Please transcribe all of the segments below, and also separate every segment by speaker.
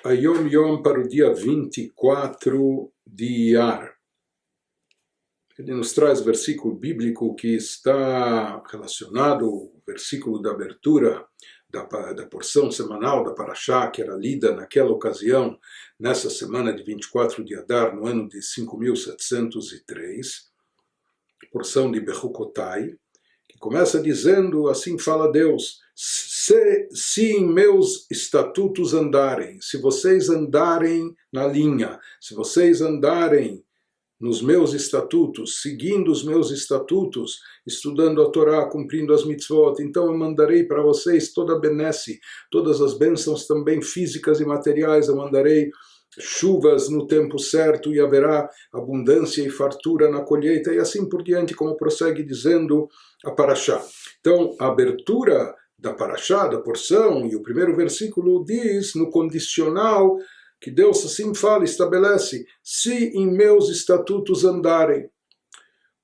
Speaker 1: a Yom Yom para o dia 24 de Iyar. Ele nos traz versículo bíblico que está relacionado ao versículo da abertura da porção semanal da Parashá, que era lida naquela ocasião, nessa semana de 24 de Adar, no ano de 5703, porção de Bechukotai, que começa dizendo, assim fala Deus, se em meus estatutos andarem, se vocês andarem na linha, se vocês andarem nos meus estatutos, seguindo os meus estatutos, estudando a Torá, cumprindo as mitzvot, então eu mandarei para vocês toda a benesse, todas as bênçãos também físicas e materiais, eu mandarei chuvas no tempo certo e haverá abundância e fartura na colheita, e assim por diante, como prossegue dizendo a Parashá. Então, a abertura da Parashá, da porção, e o primeiro versículo diz, no condicional, que Deus assim fala, estabelece, se em meus estatutos andarem.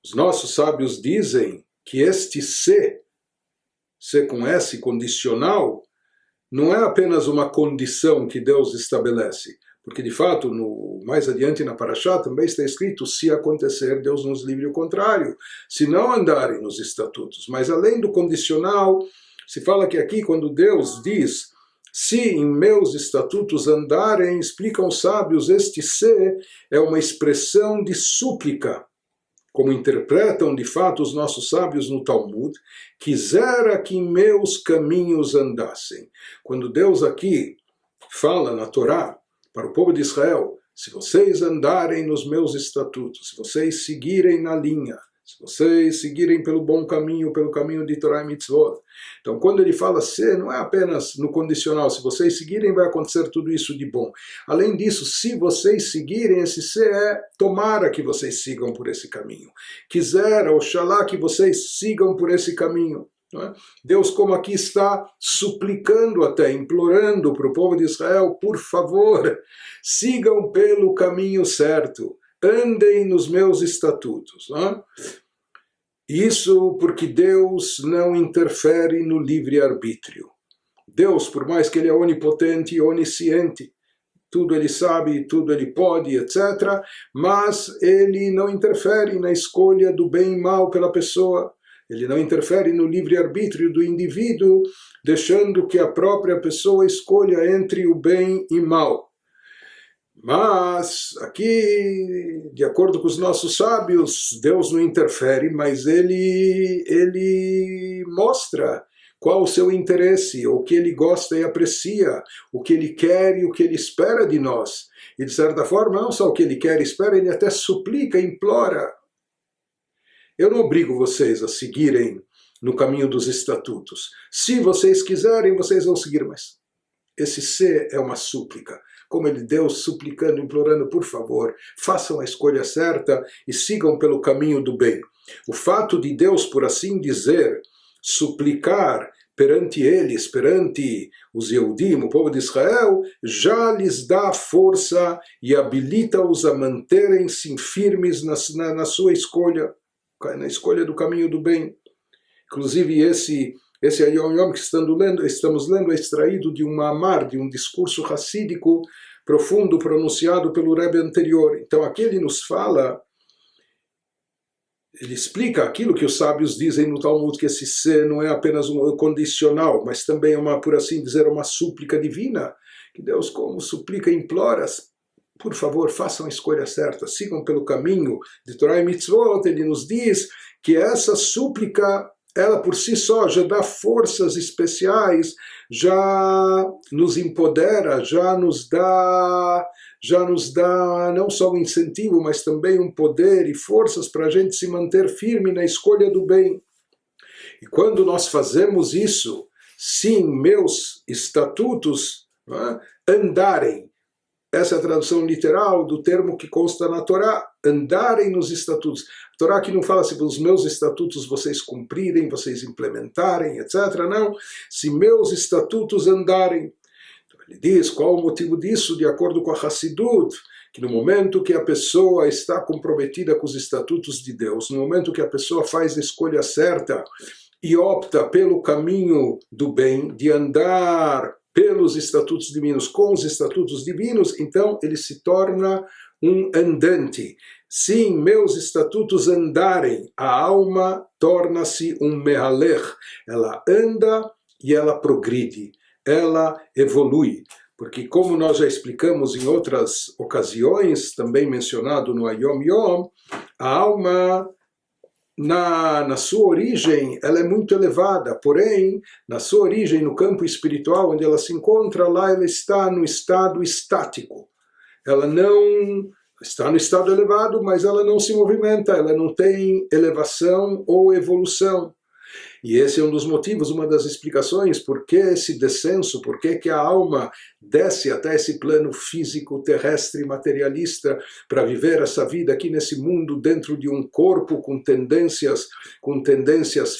Speaker 1: Os nossos sábios dizem que este se com S condicional, não é apenas uma condição que Deus estabelece, porque de fato, mais adiante na Parashá também está escrito, se acontecer, Deus nos livre o contrário, se não andarem nos estatutos. Mas além do condicional, se fala que aqui quando Deus diz, se em meus estatutos andarem, explicam os sábios, este se é uma expressão de súplica, como interpretam de fato os nossos sábios no Talmud, quisera que em meus caminhos andassem. Quando Deus aqui fala na Torá, para o povo de Israel, se vocês andarem nos meus estatutos, se vocês seguirem na linha, se vocês seguirem pelo bom caminho, pelo caminho de Torá e Mitzvot. Então, quando ele fala se, não é apenas no condicional, se vocês seguirem vai acontecer tudo isso de bom. Além disso, se vocês seguirem, esse se é tomara que vocês sigam por esse caminho. Quisera, oxalá que vocês sigam por esse caminho. Deus, como aqui está suplicando até, implorando para o povo de Israel, por favor, sigam pelo caminho certo, andem nos meus estatutos. Isso porque Deus não interfere no livre-arbítrio. Deus, por mais que ele é onipotente e onisciente, tudo ele sabe, tudo ele pode, etc., mas ele não interfere na escolha do bem e mal pela pessoa. Ele não interfere no livre-arbítrio do indivíduo, deixando que a própria pessoa escolha entre o bem e mal. Mas, aqui, de acordo com os nossos sábios, Deus não interfere, mas ele mostra qual o seu interesse, o que ele gosta e aprecia, o que ele quer e o que ele espera de nós. E, de certa forma, não só o que ele quer e espera, ele até suplica, implora. Eu não obrigo vocês a seguirem no caminho dos estatutos. Se vocês quiserem, vocês vão seguir, mas esse se é uma súplica. Como ele Deus suplicando, implorando, por favor, façam a escolha certa e sigam pelo caminho do bem. O fato de Deus, por assim dizer, suplicar perante eles, perante os Yehudim, o povo de Israel, já lhes dá força e habilita-os a manterem-se firmes na sua escolha, na escolha do caminho do bem. Inclusive esse Yom Yom que estamos lendo é extraído de um mamar, de um discurso racídico profundo pronunciado pelo Rebbe anterior. Então aqui ele nos fala, ele explica aquilo que os sábios dizem no Talmud, que esse se não é apenas um condicional, mas também é uma, por assim dizer, uma súplica divina, que Deus como suplica e implora, por favor, façam a escolha certa, sigam pelo caminho de Torá e Mitzvot. Ele nos diz que essa súplica, ela por si só já dá forças especiais, já nos empodera, já nos dá não só um incentivo, mas também um poder e forças para a gente se manter firme na escolha do bem. E quando nós fazemos isso, sim, meus estatutos andarem, essa é a tradução literal do termo que consta na Torá, andarem nos estatutos. A Torá que não fala se os meus estatutos vocês cumprirem, vocês implementarem, etc. Não, se meus estatutos andarem. Então ele diz qual o motivo disso, de acordo com a Hassidut, que no momento que a pessoa está comprometida com os estatutos de Deus, no momento que a pessoa faz a escolha certa e opta pelo caminho do bem, de andar pelos estatutos divinos, com os estatutos divinos, então ele se torna um andante. Se em meus estatutos andarem, a alma torna-se um mehalech. Ela anda e ela progride, ela evolui. Porque, como nós já explicamos em outras ocasiões, também mencionado no Ayom Yom, a alma, na sua origem, ela é muito elevada, porém, na sua origem, no campo espiritual, onde ela se encontra, lá ela está no estado estático. Ela não está no estado elevado, mas ela não se movimenta, ela não tem elevação ou evolução. E esse é um dos motivos, uma das explicações, por que esse descenso, por que a alma desce até esse plano físico, terrestre, materialista, para viver essa vida aqui nesse mundo, dentro de um corpo com tendências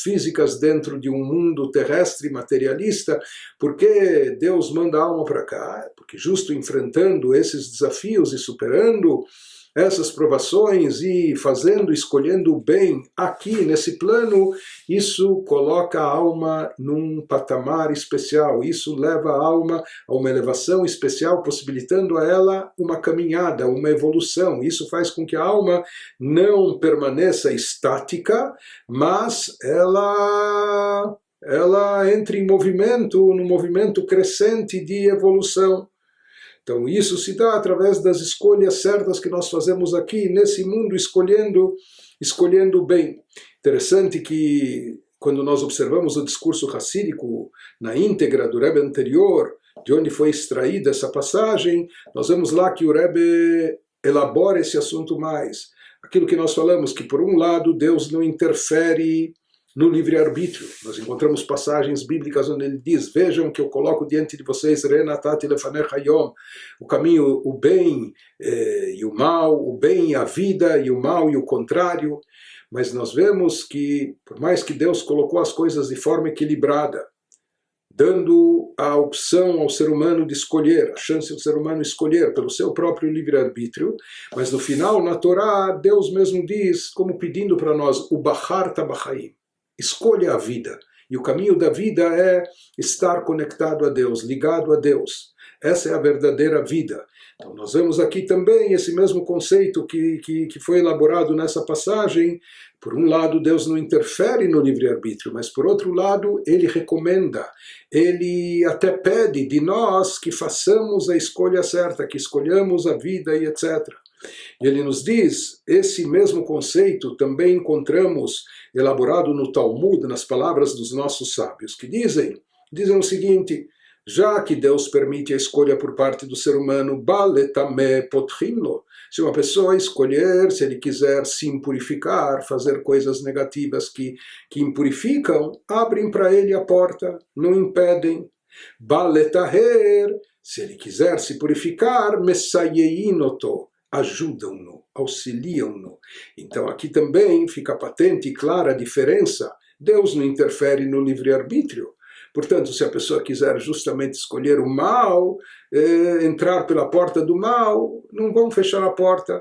Speaker 1: físicas, dentro de um mundo terrestre, materialista. Por que Deus manda a alma para cá? Porque justo enfrentando esses desafios e superando essas provações e escolhendo o bem aqui nesse plano, isso coloca a alma num patamar especial, isso leva a alma a uma elevação especial, possibilitando a ela uma caminhada, uma evolução. Isso faz com que a alma não permaneça estática, mas ela entre em movimento, num movimento crescente de evolução. Então isso se dá através das escolhas certas que nós fazemos aqui nesse mundo, escolhendo o bem. Interessante que quando nós observamos o discurso racídico na íntegra do Rebbe anterior, de onde foi extraída essa passagem, nós vemos lá que o Rebbe elabora esse assunto mais. Aquilo que nós falamos, que por um lado Deus não interfere no livre-arbítrio. Nós encontramos passagens bíblicas onde ele diz: vejam que eu coloco diante de vocês Renatati lefanecha yom, o caminho, o bem e o mal, o bem e a vida, e o mal e o contrário. Mas nós vemos que, por mais que Deus colocou as coisas de forma equilibrada, dando a opção ao ser humano de escolher, a chance do ser humano escolher pelo seu próprio livre-arbítrio, mas no final, na Torá, Deus mesmo diz, como pedindo para nós, o Bahar Tabachaim, escolha a vida. E o caminho da vida é estar conectado a Deus, ligado a Deus. Essa é a verdadeira vida. Então nós vemos aqui também esse mesmo conceito que foi elaborado nessa passagem. Por um lado, Deus não interfere no livre-arbítrio, mas por outro lado, ele recomenda, ele até pede de nós que façamos a escolha certa, que escolhamos a vida e etc. E ele nos diz, esse mesmo conceito também encontramos elaborado no Talmud, nas palavras dos nossos sábios, que dizem o seguinte: já que Deus permite a escolha por parte do ser humano, baletame potchimlo, se uma pessoa escolher, se ele quiser se impurificar, fazer coisas negativas que impurificam, abrem para ele a porta, não impedem. Baletaher, se ele quiser se purificar, messayeinoto, ajudam-no, auxiliam-no. Então aqui também fica patente e clara a diferença. Deus não interfere no livre-arbítrio. Portanto, se a pessoa quiser justamente escolher o mal, entrar pela porta do mal, não vão fechar a porta,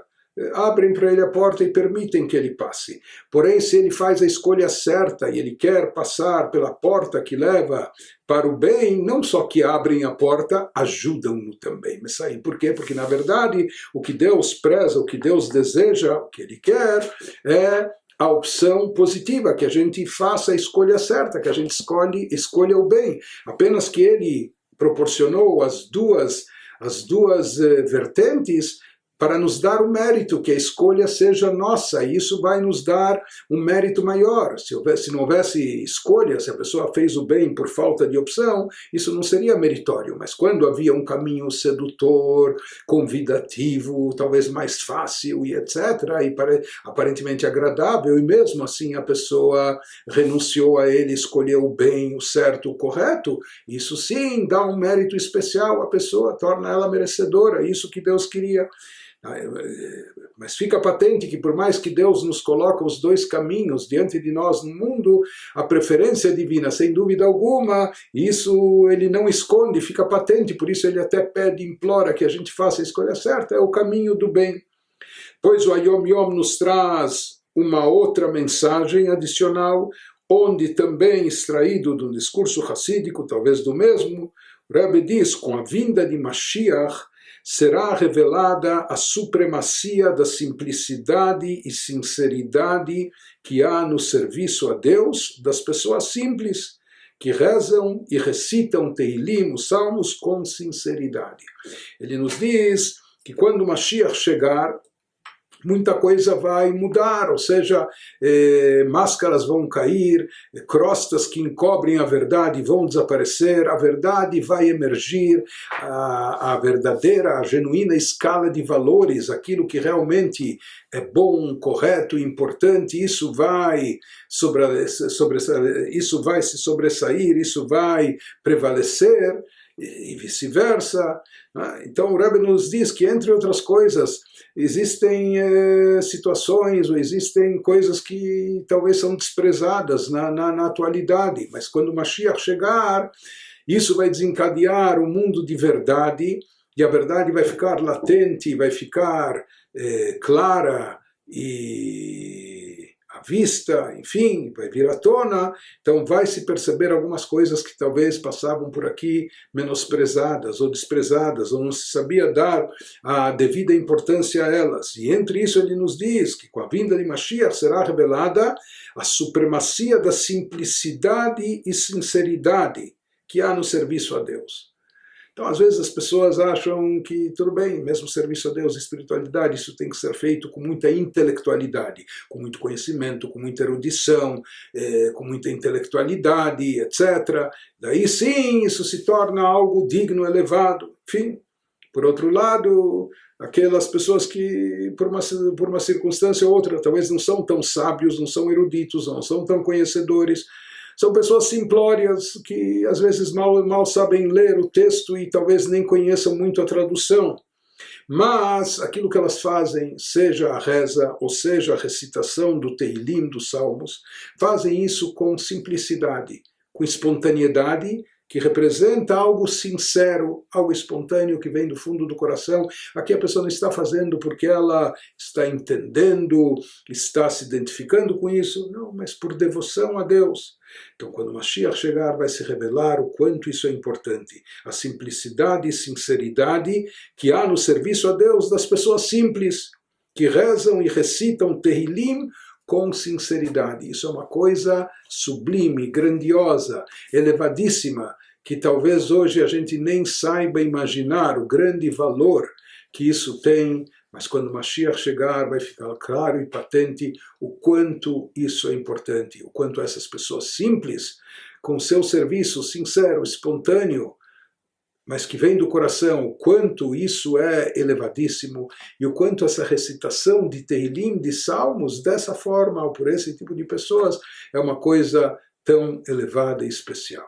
Speaker 1: abrem para ele a porta e permitem que ele passe. Porém, se ele faz a escolha certa e ele quer passar pela porta que leva para o bem, não só que abrem a porta, ajudam-no também. Mas aí, por quê? Porque, na verdade, o que Deus preza, o que Deus deseja, o que ele quer, é a opção positiva, que a gente faça a escolha certa, que a gente escolha o bem. Apenas que ele proporcionou as duas vertentes para nos dar o mérito, que a escolha seja nossa, e isso vai nos dar um mérito maior. Se não houvesse escolha, se a pessoa fez o bem por falta de opção, isso não seria meritório. Mas quando havia um caminho sedutor, convidativo, talvez mais fácil e etc., e aparentemente agradável, e mesmo assim a pessoa renunciou a ele, escolheu o bem, o certo, o correto, isso sim dá um mérito especial à pessoa, torna ela merecedora, isso que Deus queria. Mas fica patente que por mais que Deus nos coloque os dois caminhos diante de nós no mundo, a preferência divina, sem dúvida alguma, isso ele não esconde, fica patente, por isso ele até pede, implora que a gente faça a escolha certa, é o caminho do bem. Pois o Ayom Yom nos traz uma outra mensagem adicional, onde também extraído do discurso racídico, talvez do mesmo, Rebbe diz, com a vinda de Mashiach, será revelada a supremacia da simplicidade e sinceridade que há no serviço a Deus das pessoas simples, que rezam e recitam Tehilim, os salmos, com sinceridade. Ele nos diz que quando Mashiach chegar, muita coisa vai mudar, ou seja, máscaras vão cair, crostas que encobrem a verdade vão desaparecer, a verdade vai emergir, a verdadeira, a genuína escala de valores, aquilo que realmente é bom, correto, importante, isso vai se sobressair, isso vai prevalecer, e vice-versa. Então o Rebbe nos diz que, entre outras coisas, existem situações ou existem coisas que talvez são desprezadas na atualidade, mas quando o Mashiach chegar, isso vai desencadear um mundo de verdade, e a verdade vai ficar latente, vai ficar clara e à vista, enfim, vai vir à tona. Então vai se perceber algumas coisas que talvez passavam por aqui menosprezadas ou desprezadas, ou não se sabia dar a devida importância a elas. E entre isso ele nos diz que com a vinda de Mashiach será revelada a supremacia da simplicidade e sinceridade que há no serviço a Deus. Então, às vezes as pessoas acham que tudo bem, mesmo serviço a Deus e espiritualidade, isso tem que ser feito com muita intelectualidade, com muito conhecimento, com muita erudição, com muita intelectualidade, etc. Daí sim, isso se torna algo digno, elevado. Enfim, por outro lado, aquelas pessoas que, por uma circunstância ou outra, talvez não são tão sábios, não são eruditos, não são tão conhecedores, são pessoas simplórias que às vezes mal sabem ler o texto e talvez nem conheçam muito a tradução. Mas aquilo que elas fazem, seja a reza ou seja a recitação do Tehilim, dos Salmos, fazem isso com simplicidade, com espontaneidade, que representa algo sincero, algo espontâneo que vem do fundo do coração. Aqui a pessoa não está fazendo porque ela está entendendo, está se identificando com isso, não, mas por devoção a Deus. Então, quando o Mashiach chegar, vai se revelar o quanto isso é importante. A simplicidade e sinceridade que há no serviço a Deus das pessoas simples, que rezam e recitam Tehilim com sinceridade. Isso é uma coisa sublime, grandiosa, elevadíssima, que talvez hoje a gente nem saiba imaginar o grande valor que isso tem, mas quando o Mashiach chegar vai ficar claro e patente o quanto isso é importante, o quanto essas pessoas simples, com seu serviço sincero, espontâneo, mas que vem do coração, o quanto isso é elevadíssimo e o quanto essa recitação de Tehilim, de salmos, dessa forma, ou por esse tipo de pessoas, é uma coisa tão elevada e especial.